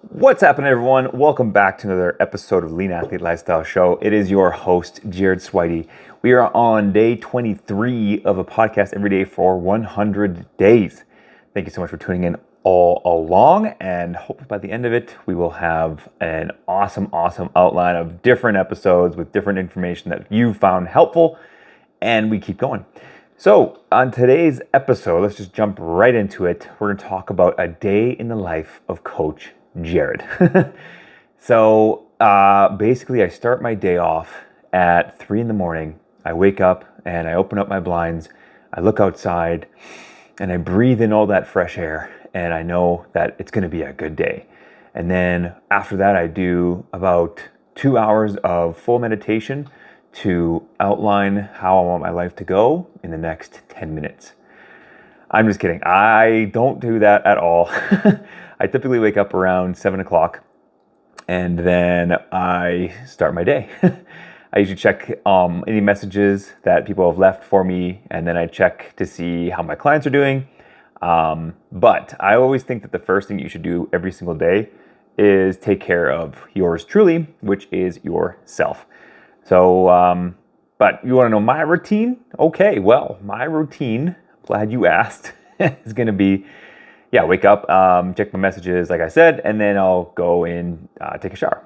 What's happening, everyone? Welcome back to another episode of Lean Athlete Lifestyle Show. It is your host, Jared Sweity. We are on day 23 of a podcast every day for 100 days. Thank you so much for tuning in all along, and hopefully by the end of it, we will have an awesome outline of different episodes with different information that you found helpful, and we keep going. So on today's episode, let's just jump right into it. We're going to talk about a day in the life of Coach Jared. So basically, I start my day off at 3 in the morning. I wake up and I open up my blinds. I look outside and I breathe in all that fresh air, and I know that it's going to be a good day. And then after that, I do about 2 hours of full meditation to outline how I want my life to go in the next 10 minutes. I'm just kidding. I don't do that at all. I typically wake up around 7 o'clock and then I start my day. I usually check any messages that people have left for me, and then I check to see how my clients are doing. But I always think that the first thing you should do every single day is take care of yours truly, which is yourself. So, but you want to know my routine? Okay, well, my routine, glad you asked, is going to be, wake up, check my messages, like I said, and then I'll go and take a shower.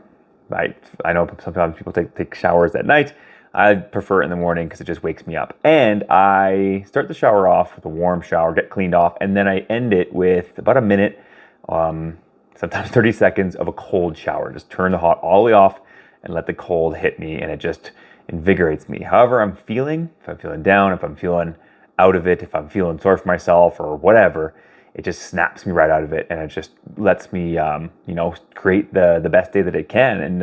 Right? I know sometimes people take showers at night. I prefer it in the morning because it just wakes me up. And I start the shower off with a warm shower, get cleaned off, and then I end it with about a minute, sometimes 30 seconds of a cold shower. Just turn the hot all the way off and let the cold hit me, and it just invigorates me. However I'm feeling, if I'm feeling down, if I'm feeling out of it, if I'm feeling sorry for myself or whatever, it just snaps me right out of it, and it just lets me, create the best day that it can, and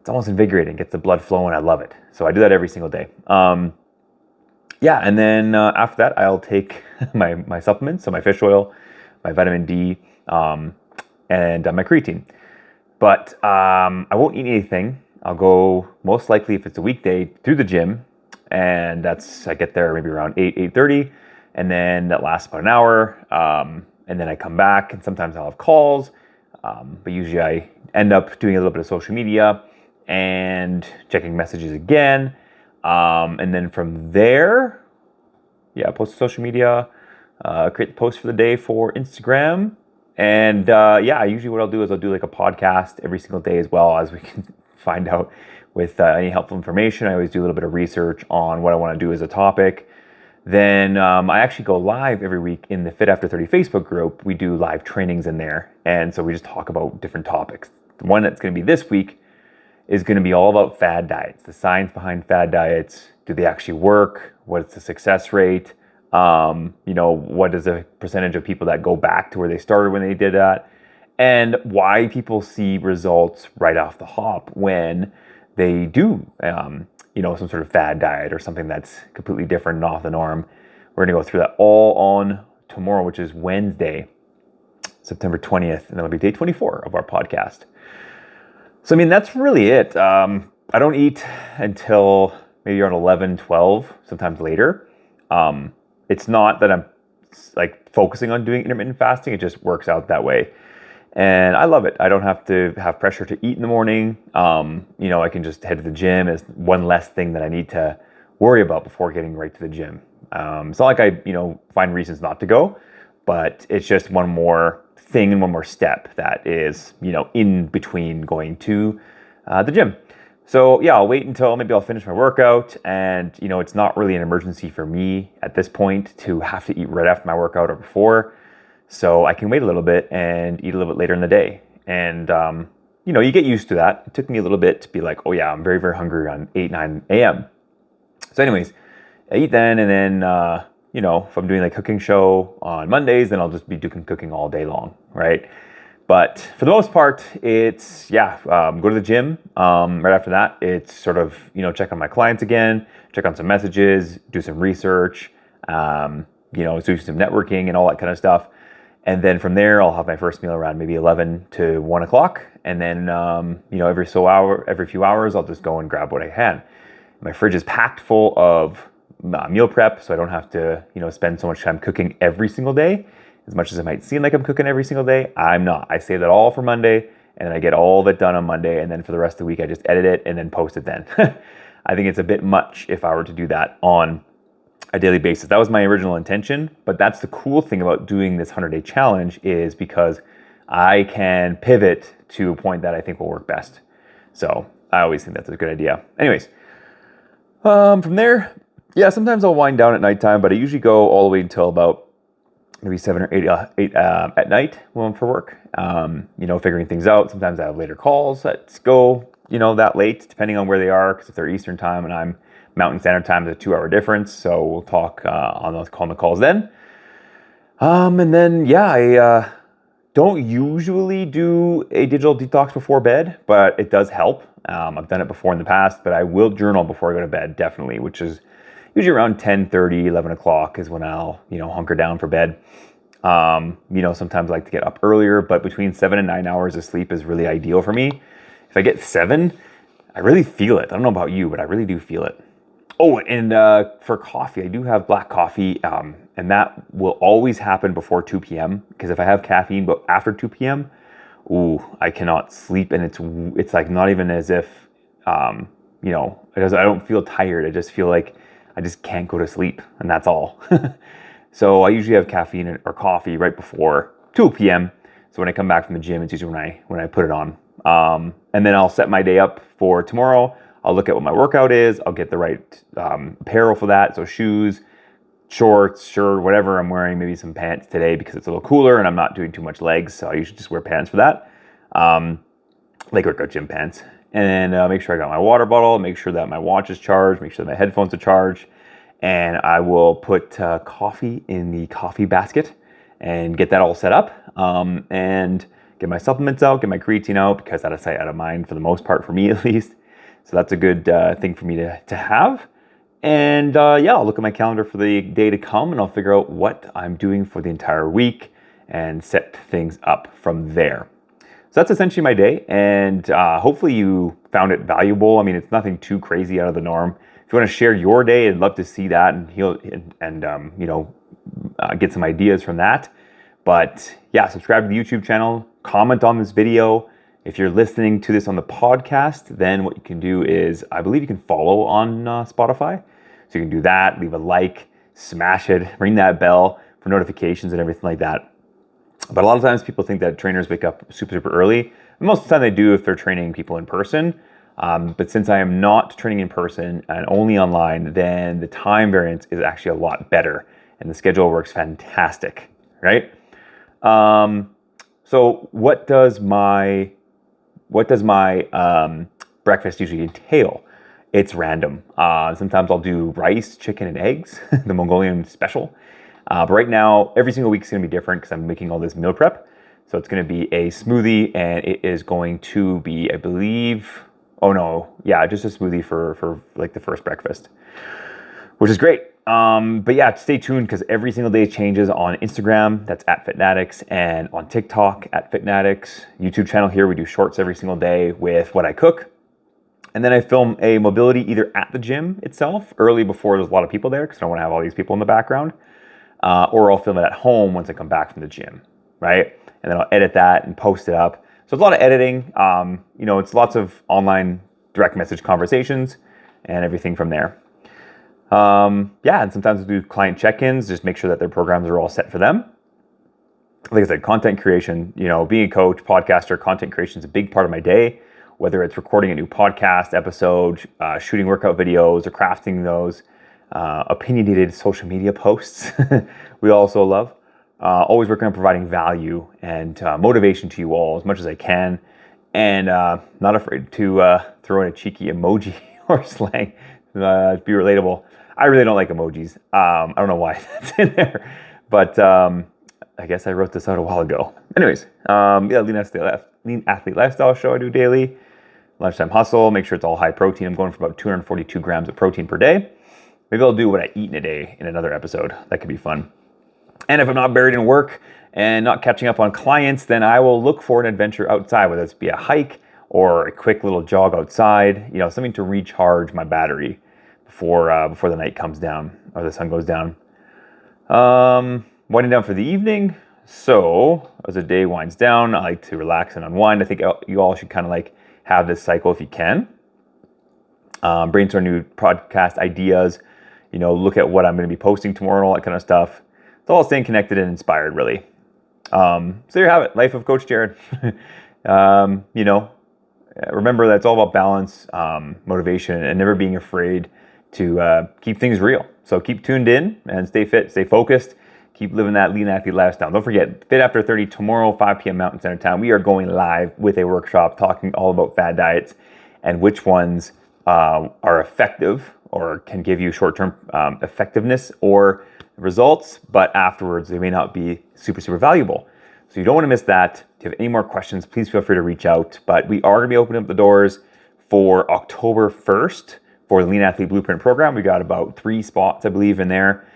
it's almost invigorating, gets the blood flowing. I love it. So I do that every single day. And then after that, I'll take my supplements, so my fish oil, my vitamin D, and my creatine. But I won't eat anything. I'll go, most likely if it's a weekday, to the gym, and I get there maybe around 8:30, and then that lasts about an hour, and then I come back, and sometimes I'll have calls, but usually I end up doing a little bit of social media and checking messages again, and then from there, post to social media, create the post for the day for Instagram. And usually what I'll do is I'll do like a podcast every single day as well, as we can find out with any helpful information. I always do a little bit of research on what I want to do as a topic. Then I actually go live every week in the Fit After 30 Facebook group. We do live trainings in there. And so we just talk about different topics. The one that's going to be this week is going to be all about fad diets, the science behind fad diets. Do they actually work? What's the success rate? What is the percentage of people that go back to where they started when they did that, and why people see results right off the hop when they do, some sort of fad diet or something that's completely different and off the norm. We're going to go through that all on tomorrow, which is Wednesday, September 20th, and that'll be day 24 of our podcast. So, that's really it. I don't eat until maybe around 11, 12, sometimes later. It's not that I'm like focusing on doing intermittent fasting. It just works out that way. And I love it. I don't have to have pressure to eat in the morning. I can just head to the gym as one less thing that I need to worry about before getting right to the gym. It's not like I, find reasons not to go, but it's just one more thing and one more step that is, in between going to the gym. So I'll wait until maybe I'll finish my workout, and it's not really an emergency for me at this point to have to eat right after my workout or before, so I can wait a little bit and eat a little bit later in the day. And you get used to that. It took me a little bit to be like, oh yeah, I'm very, very hungry around 8-9 a.m. So anyways, I eat then, and then if I'm doing like cooking show on Mondays, then I'll just be doing cooking all day long, right? But for the most part, it's, go to the gym. Right after that, it's sort of, check on my clients again, check on some messages, do some research, do some networking and all that kind of stuff. And then from there, I'll have my first meal around maybe 11 to 1 o'clock. And then, every few hours, I'll just go and grab what I can. My fridge is packed full of meal prep, so I don't have to, spend so much time cooking every single day. As much as it might seem like I'm cooking every single day, I'm not. I save that all for Monday, and then I get all of it done on Monday, and then for the rest of the week, I just edit it and then post it then. I think it's a bit much if I were to do that on a daily basis. That was my original intention, but that's the cool thing about doing this 100-day challenge is because I can pivot to a point that I think will work best. So I always think that's a good idea. Anyways, from there, yeah, sometimes I'll wind down at nighttime, but I usually go all the way until about maybe 7 or 8 at night when I'm for work. Figuring things out. Sometimes I have later calls that go, that late, depending on where they are, because if they're Eastern time and I'm Mountain Standard Time, there's a 2-hour difference. So we'll talk on the calls then. And then, I don't usually do a digital detox before bed, but it does help. I've done it before in the past, but I will journal before I go to bed, definitely, which is usually around 10:30, 11 o'clock is when I'll, hunker down for bed. Sometimes I like to get up earlier, but between 7 and 9 hours of sleep is really ideal for me. If I get 7, I really feel it. I don't know about you, but I really do feel it. Oh, and for coffee, I do have black coffee, and that will always happen before 2 p.m. because if I have caffeine but after 2 p.m., I cannot sleep, and it's like not even as if, I don't feel tired. I just feel like I just can't go to sleep, and that's all. So I usually have caffeine or coffee right before 2 p.m. So when I come back from the gym, it's usually when I put it on. And then I'll set my day up for tomorrow. I'll look at what my workout is. I'll get the right apparel for that. So shoes, shorts, shirt, whatever I'm wearing. Maybe some pants today because it's a little cooler and I'm not doing too much legs. So I usually just wear pants for that. Like workout gym pants. And then make sure I got my water bottle. Make sure that my watch is charged. Make sure that my headphones are charged. And I will put coffee in the coffee basket and get that all set up. And get my supplements out, get my creatine out, because out of sight, out of mind for the most part, for me at least. So that's a good thing for me to have. And I'll look at my calendar for the day to come and I'll figure out what I'm doing for the entire week and set things up from there. So that's essentially my day, and hopefully you found it valuable. I mean, it's nothing too crazy out of the norm. If you want to share your day, I'd love to see that and get some ideas from that. But yeah, subscribe to the YouTube channel, comment on this video. If you're listening to this on the podcast, then what you can do is, I believe you can follow on Spotify. So you can do that, leave a like, smash it, ring that bell for notifications and everything like that. But a lot of times people think that trainers wake up super, super early. And most of the time they do if they're training people in person. But since I am not training in person and only online, then the time variance is actually a lot better. And the schedule works fantastic, right? So what does my breakfast usually entail? It's random. Sometimes I'll do rice, chicken, and eggs, the Mongolian special. But right now, every single week is going to be different because I'm making all this meal prep. So it's going to be a smoothie, and it is going to be, I believe, just a smoothie for like the first breakfast, which is great. But yeah, stay tuned because every single day changes on Instagram. That's at Fitnatics, and on TikTok at Fitnatics. YouTube channel here, we do shorts every single day with what I cook. And then I film a mobility either at the gym itself, early before there's a lot of people there, because I don't want to have all these people in the background. Or I'll film it at home once I come back from the gym, right? And then I'll edit that and post it up. So it's a lot of editing. It's lots of online direct message conversations and everything from there. And sometimes we do client check-ins, just make sure that their programs are all set for them. Like I said, content creation, being a coach, podcaster, content creation is a big part of my day, whether it's recording a new podcast episode, shooting workout videos, or crafting those. Opinionated social media posts we also love. Always working on providing value and motivation to you all as much as I can, and not afraid to throw in a cheeky emoji or slang to be relatable. I really don't like emojis. I don't know why that's in there, but I guess I wrote this out a while ago. Anyways, Lean Athlete Lifestyle show I do daily. Lunchtime hustle, make sure it's all high protein. I'm going for about 242 grams of protein per day. Maybe I'll do what I eat in a day in another episode. That could be fun. And if I'm not buried in work and not catching up on clients, then I will look for an adventure outside, whether it's be a hike or a quick little jog outside, something to recharge my battery before the night comes down or the sun goes down. Winding down for the evening, So as the day winds down, I like to relax and unwind. I think you all should kind of like have this cycle if you can. Brainstorm new podcast ideas, look at what I'm going to be posting tomorrow and all that kind of stuff. It's all staying connected and inspired, really. So there you have it. Life of Coach Jared. Remember that it's all about balance, motivation, and never being afraid to keep things real. So keep tuned in and stay fit, stay focused. Keep living that lean athlete lifestyle. Don't forget, Fit After 30 tomorrow, 5 p.m. Mountain Standard Time. We are going live with a workshop talking all about fad diets and which ones are effective or can give you short-term effectiveness or results, but afterwards they may not be super, super valuable. So you don't want to miss that. If you have any more questions, please feel free to reach out. But we are going to be opening up the doors for October 1st for the Lean Athlete Blueprint program. We got about 3 spots, I believe, in there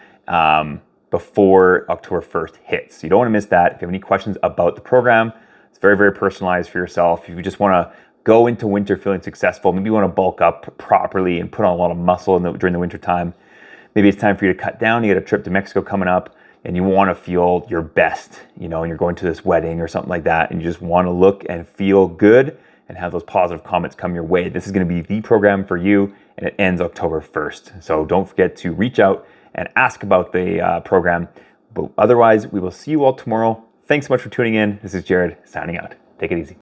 before October 1st hits. So you don't want to miss that. If you have any questions about the program, it's very, very personalized for yourself. If you just want to go into winter feeling successful, maybe you want to bulk up properly and put on a lot of muscle during the winter time. Maybe it's time for you to cut down. You got a trip to Mexico coming up and you want to feel your best, and you're going to this wedding or something like that, and you just want to look and feel good and have those positive comments come your way. This is going to be the program for you, and it ends October 1st. So don't forget to reach out and ask about the program. But otherwise, we will see you all tomorrow. Thanks so much for tuning in. This is Jared signing out. Take it easy.